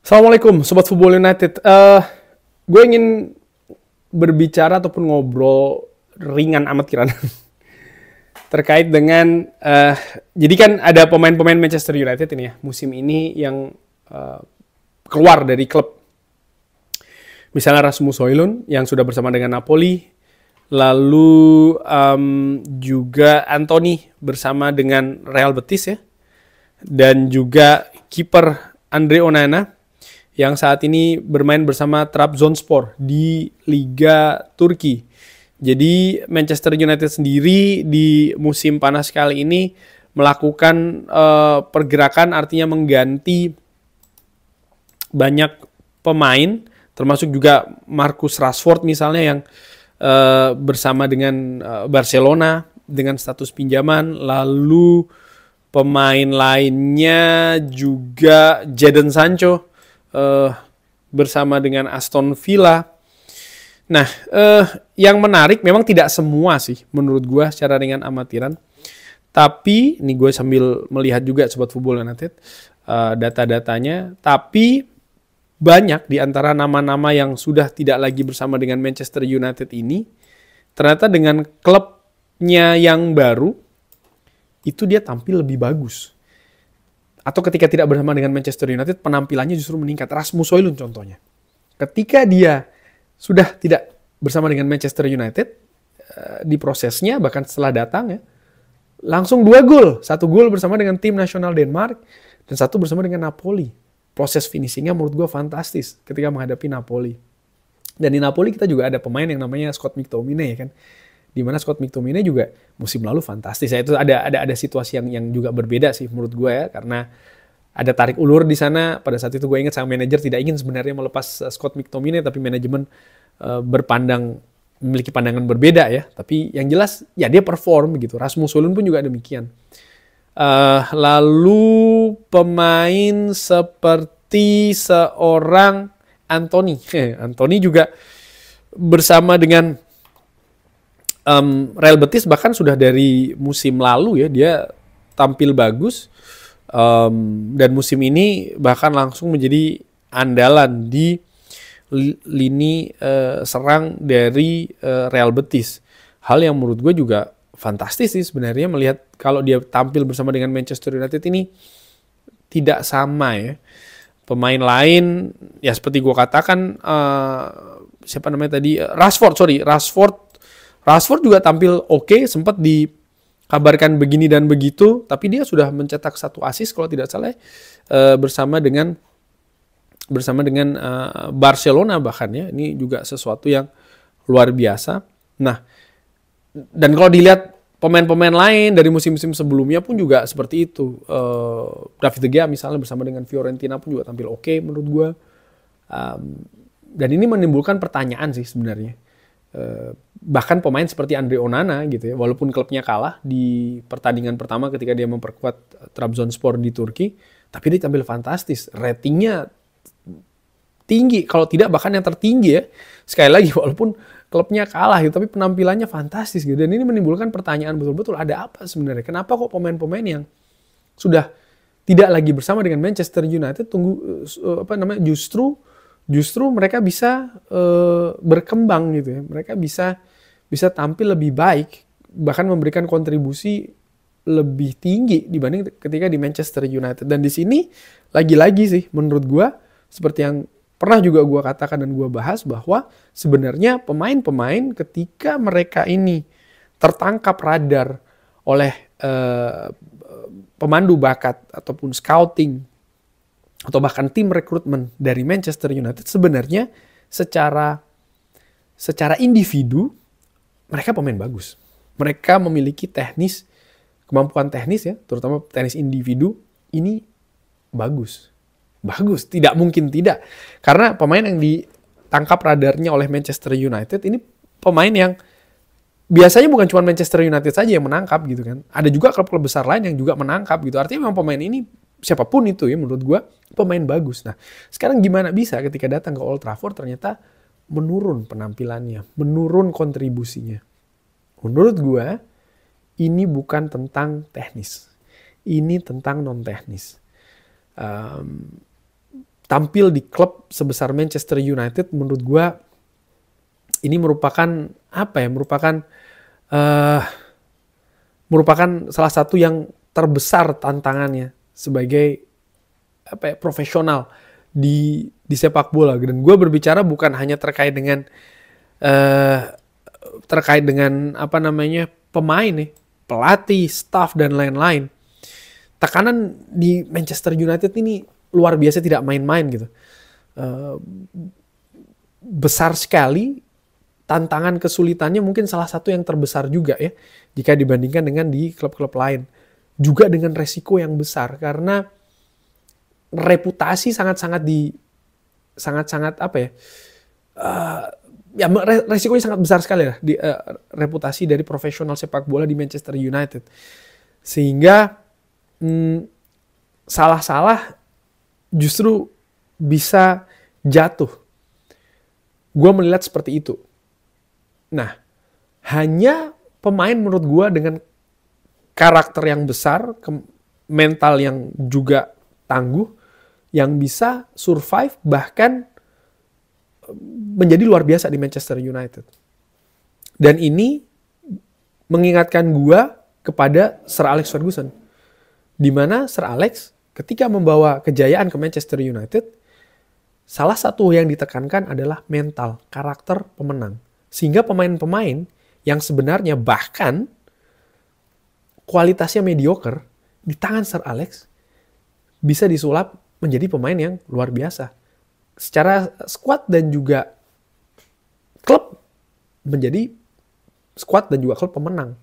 Assalamualaikum Sobat Football United. Gue ingin berbicara ataupun ngobrol ringan amat kirana terkait dengan jadi kan ada pemain-pemain Manchester United ini ya musim ini yang keluar dari klub. Misalnya Rasmus Højlund yang sudah bersama dengan Napoli, lalu juga Anthony bersama dengan Real Betis ya, dan juga kiper Andre Onana yang saat ini bermain bersama Trabzonspor di Liga Turki. Jadi Manchester United sendiri di musim panas kali ini melakukan pergerakan, artinya mengganti banyak pemain, termasuk juga Marcus Rashford misalnya yang bersama dengan Barcelona dengan status pinjaman. Lalu pemain lainnya juga Jadon Sancho bersama dengan Aston Villa. Nah, yang menarik memang tidak semua sih menurut gue secara ringan amatiran. Tapi, ini gue sambil melihat juga Sobat Football United data-datanya. Tapi banyak di antara nama-nama yang sudah tidak lagi bersama dengan Manchester United ini, ternyata dengan klubnya yang baru, itu dia tampil lebih bagus. Atau ketika tidak bersama dengan Manchester United, penampilannya justru meningkat. Rasmus Højlund contohnya. Ketika dia sudah tidak bersama dengan Manchester United, di prosesnya, bahkan setelah datang ya, langsung 2 gol. 1 gol bersama dengan tim nasional Denmark, dan 1 bersama dengan Napoli. Proses finishingnya menurut gue fantastis ketika menghadapi Napoli. Dan di Napoli kita juga ada pemain yang namanya Scott McTominay ya kan. Dimana Scott McTominay juga musim lalu fantastis. Ya, itu ada situasi yang juga berbeda sih menurut gue ya, karena ada tarik ulur di sana. Pada saat itu gue ingat sang manajer tidak ingin sebenarnya melepas Scott McTominay, tapi manajemen memiliki pandangan berbeda ya. Tapi yang jelas ya dia perform begitu. Rasmus Højlund pun juga demikian. Lalu pemain seperti seorang Anthony. Anthony juga bersama dengan Real Betis bahkan sudah dari musim lalu ya dia tampil bagus, dan musim ini bahkan langsung menjadi andalan di lini serang dari Real Betis. Hal yang menurut gue juga fantastis sih sebenarnya melihat kalau dia tampil bersama dengan Manchester United ini tidak sama ya. Pemain lain ya seperti gue katakan siapa namanya tadi Rashford juga tampil oke, sempat dikabarkan begini dan begitu, tapi dia sudah mencetak 1 assist kalau tidak salah bersama dengan Barcelona bahkan ya. Ini juga sesuatu yang luar biasa. Nah, dan kalau dilihat pemain-pemain lain dari musim-musim sebelumnya pun juga seperti itu. David De Gea misalnya bersama dengan Fiorentina pun juga tampil oke menurut gue. Dan ini menimbulkan pertanyaan sih sebenarnya. Bahkan pemain seperti Andre Onana gitu ya, walaupun klubnya kalah di pertandingan pertama ketika dia memperkuat Trabzonspor di Turki, tapi dia tampil fantastis. Ratingnya tinggi, kalau tidak bahkan yang tertinggi ya. Sekali lagi walaupun klubnya kalah gitu, tapi penampilannya fantastis gitu. Dan ini menimbulkan pertanyaan betul-betul ada apa sebenarnya? Kenapa kok pemain-pemain yang sudah tidak lagi bersama dengan Manchester United justru mereka bisa berkembang gitu ya. Mereka bisa tampil lebih baik, bahkan memberikan kontribusi lebih tinggi dibanding ketika di Manchester United. Dan di sini lagi-lagi sih menurut gue seperti yang pernah juga gue katakan dan gue bahas bahwa sebenarnya pemain-pemain ketika mereka ini tertangkap radar oleh pemandu bakat ataupun scouting atau bahkan tim rekrutmen dari Manchester United, sebenarnya secara individu mereka pemain bagus. Mereka memiliki kemampuan teknis ya, terutama teknis individu ini bagus. Bagus, tidak mungkin tidak. Karena pemain yang ditangkap radarnya oleh Manchester United ini pemain yang biasanya bukan cuma Manchester United saja yang menangkap gitu kan. Ada juga klub-klub besar lain yang juga menangkap gitu. Artinya memang pemain ini siapapun itu ya menurut gue pemain bagus. Nah sekarang gimana bisa ketika datang ke Old Trafford ternyata menurun penampilannya, menurun kontribusinya. Menurut gue ini bukan tentang teknis, ini tentang non teknis. tampil di klub sebesar Manchester United, menurut gue ini merupakan merupakan salah satu yang terbesar tantangannya sebagai profesional di sepak bola. Dan gue berbicara bukan hanya terkait dengan pemain nih, pelatih, staff dan lain-lain. Tekanan di Manchester United ini luar biasa, tidak main-main gitu. Besar sekali, tantangan kesulitannya mungkin salah satu yang terbesar juga ya, jika dibandingkan dengan di klub-klub lain. Juga dengan resiko yang besar, karena reputasi resikonya sangat besar sekali lah di reputasi dari profesional sepak bola di Manchester United. Sehingga salah-salah justru bisa jatuh. Gue melihat seperti itu. Nah, hanya pemain menurut gue dengan karakter yang besar, mental yang juga tangguh, yang bisa survive bahkan menjadi luar biasa di Manchester United. Dan ini mengingatkan gue kepada Sir Alex Ferguson, di mana Sir Alex ketika membawa kejayaan ke Manchester United, salah satu yang ditekankan adalah mental, karakter pemenang. Sehingga pemain-pemain yang sebenarnya bahkan kualitasnya mediocre, di tangan Sir Alex bisa disulap menjadi pemain yang luar biasa. Secara squad dan juga klub menjadi squad dan juga klub pemenang.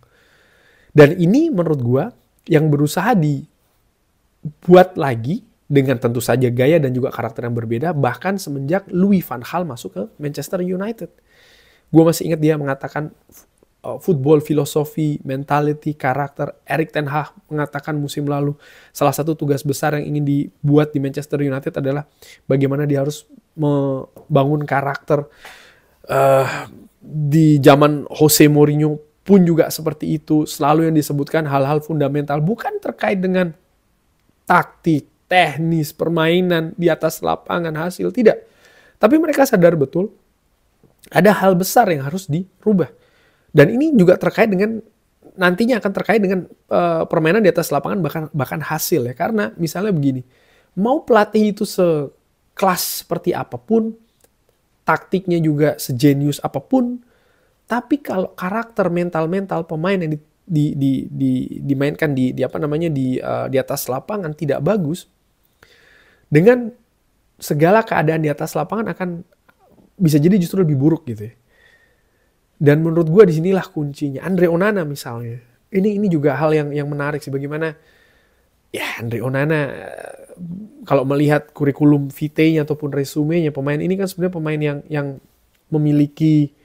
Dan ini menurut gue yang berusaha dibuat lagi dengan tentu saja gaya dan juga karakter yang berbeda, bahkan semenjak Louis van Gaal masuk ke Manchester United. Gue masih ingat dia mengatakan football, filosofi, mentality, karakter. Erik ten Hag mengatakan musim lalu salah satu tugas besar yang ingin dibuat di Manchester United adalah bagaimana dia harus membangun karakter. Di zaman Jose Mourinho pun juga seperti itu. Selalu yang disebutkan hal-hal fundamental, bukan terkait dengan taktik, teknis, permainan di atas lapangan, hasil, tidak. Tapi mereka sadar betul ada hal besar yang harus dirubah. Dan ini juga terkait dengan, nantinya akan terkait dengan permainan di atas lapangan, bahkan hasil ya. Karena misalnya begini, mau pelatih itu sekelas seperti apapun, taktiknya juga sejenius apapun, tapi kalau karakter mental pemain yang dimainkan di atas lapangan tidak bagus, dengan segala keadaan di atas lapangan akan bisa jadi justru lebih buruk gitu ya. Dan menurut gue disinilah kuncinya. Andre Onana misalnya, ini juga hal yang menarik sih, bagaimana ya Andre Onana kalau melihat kurikulum vitae-nya ataupun resumenya, pemain ini kan sebenarnya pemain yang memiliki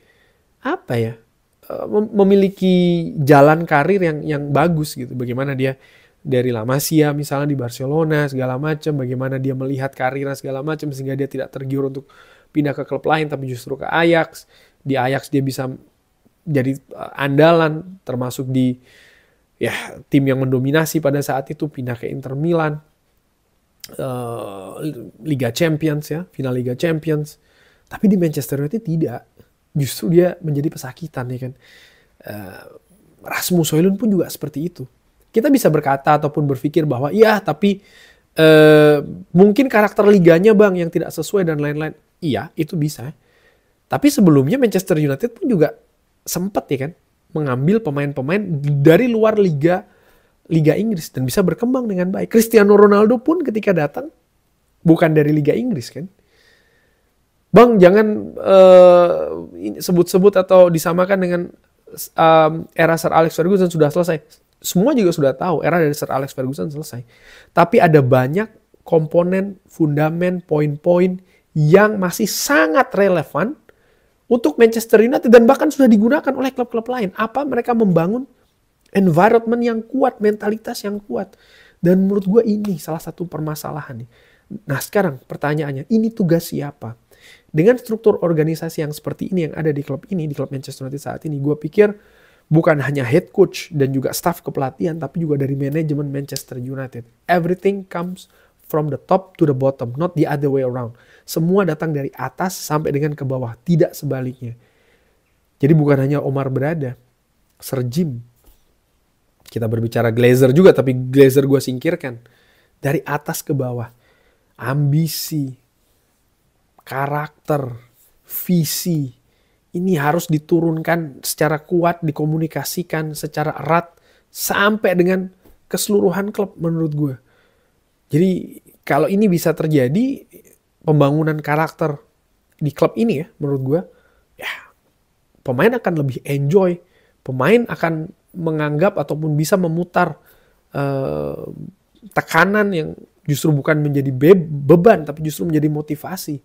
memiliki jalan karir yang bagus gitu. Bagaimana dia dari La Masia misalnya di Barcelona segala macam, bagaimana dia melihat karirnya segala macam sehingga dia tidak tergiur untuk pindah ke klub lain tapi justru ke Ajax. Di Ajax dia bisa jadi andalan, termasuk di tim yang mendominasi pada saat itu, pindah ke Inter Milan, Liga Champions ya, final Liga Champions. Tapi di Manchester United tidak, justru dia menjadi pesakitan ya kan. Rasmus Højlund pun juga seperti itu. Kita bisa berkata ataupun berpikir bahwa iya tapi mungkin karakter liganya bang yang tidak sesuai dan lain-lain. Iya itu bisa. Tapi sebelumnya Manchester United pun juga sempat ya kan mengambil pemain-pemain dari luar Liga Inggris dan bisa berkembang dengan baik. Cristiano Ronaldo pun ketika datang bukan dari Liga Inggris kan. Bang jangan sebut-sebut atau disamakan dengan era Sir Alex Ferguson sudah selesai. Semua juga sudah tahu era dari Sir Alex Ferguson selesai. Tapi ada banyak komponen, fundamen, poin-poin yang masih sangat relevan untuk Manchester United dan bahkan sudah digunakan oleh klub-klub lain. Apa mereka membangun environment yang kuat, mentalitas yang kuat. Dan menurut gue ini salah satu permasalahan. Nah sekarang pertanyaannya, ini tugas siapa? Dengan struktur organisasi yang seperti ini yang ada di klub ini, di klub Manchester United saat ini, gue pikir bukan hanya head coach dan juga staff kepelatihan, tapi juga dari manajemen Manchester United. Everything comes from the top to the bottom, not the other way around. Semua datang dari atas sampai dengan ke bawah, tidak sebaliknya. Jadi bukan hanya Omar berada, Sir Jim. Kita berbicara Glazer juga, tapi Glazer gue singkirkan. Dari atas ke bawah. Ambisi, karakter, visi. Ini harus diturunkan secara kuat, dikomunikasikan secara erat. Sampai dengan keseluruhan klub menurut gue. Jadi kalau ini bisa terjadi, pembangunan karakter di klub ini ya menurut gue, ya pemain akan lebih enjoy. Pemain akan menganggap ataupun bisa memutar tekanan yang justru bukan menjadi beban, tapi justru menjadi motivasi.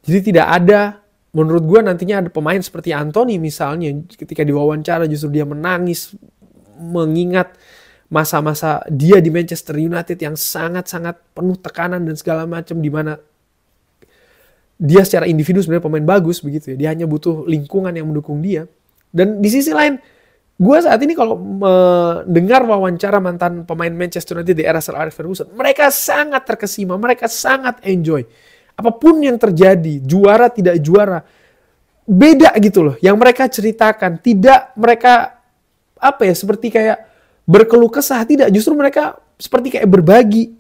Jadi tidak ada, menurut gue nantinya ada pemain seperti Anthony misalnya, ketika diwawancara justru dia menangis, mengingat masa-masa dia di Manchester United yang sangat-sangat penuh tekanan dan segala macam, di mana dia secara individu sebenarnya pemain bagus begitu ya. Dia hanya butuh lingkungan yang mendukung dia. Dan di sisi lain, gue saat ini kalau mendengar wawancara mantan pemain Manchester United di era Sir Alex Ferguson, mereka sangat terkesima, mereka sangat enjoy. Apapun yang terjadi, juara tidak juara, beda gitu loh. Yang mereka ceritakan, tidak mereka seperti kayak berkeluh kesah, tidak. Justru mereka seperti kayak berbagi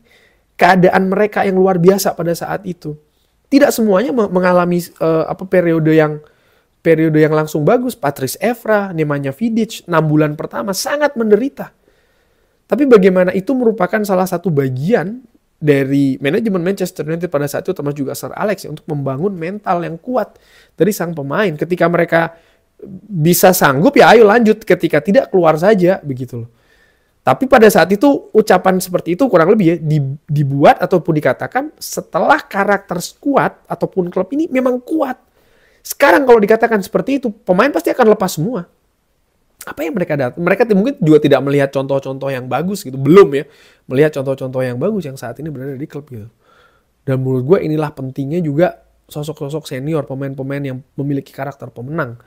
keadaan mereka yang luar biasa pada saat itu. Tidak semuanya mengalami periode yang langsung bagus. Patrice Evra, Nemanja Vidic, 6 bulan pertama sangat menderita. Tapi bagaimana itu merupakan salah satu bagian dari manajemen Manchester United pada saat itu, termasuk juga Sir Alex, untuk membangun mental yang kuat dari sang pemain. Ketika mereka bisa sanggup, ya ayo lanjut. Ketika tidak, keluar saja, begitu loh. Tapi pada saat itu ucapan seperti itu kurang lebih ya dibuat ataupun dikatakan setelah karakter skuad ataupun klub ini memang kuat. Sekarang kalau dikatakan seperti itu, pemain pasti akan lepas semua. Apa yang mereka dapat? Mereka mungkin juga tidak melihat contoh-contoh yang bagus gitu. Belum ya melihat contoh-contoh yang bagus yang saat ini berada di klub gitu. Dan menurut gue inilah pentingnya juga sosok-sosok senior, pemain-pemain yang memiliki karakter pemenang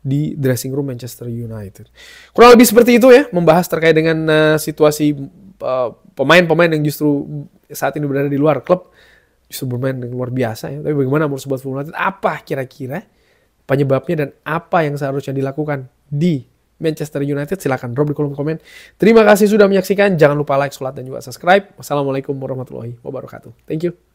di dressing room Manchester United. Kurang lebih seperti itu ya, membahas terkait dengan situasi pemain-pemain yang justru saat ini berada di luar klub, justru bermain dengan luar biasa ya. Tapi bagaimana menurut Sobat Football United? Apa kira-kira penyebabnya dan apa yang seharusnya dilakukan di Manchester United? Silahkan drop di kolom komen. Terima kasih sudah menyaksikan. Jangan lupa like, sholat, dan juga subscribe. Wassalamualaikum warahmatullahi wabarakatuh. Thank you.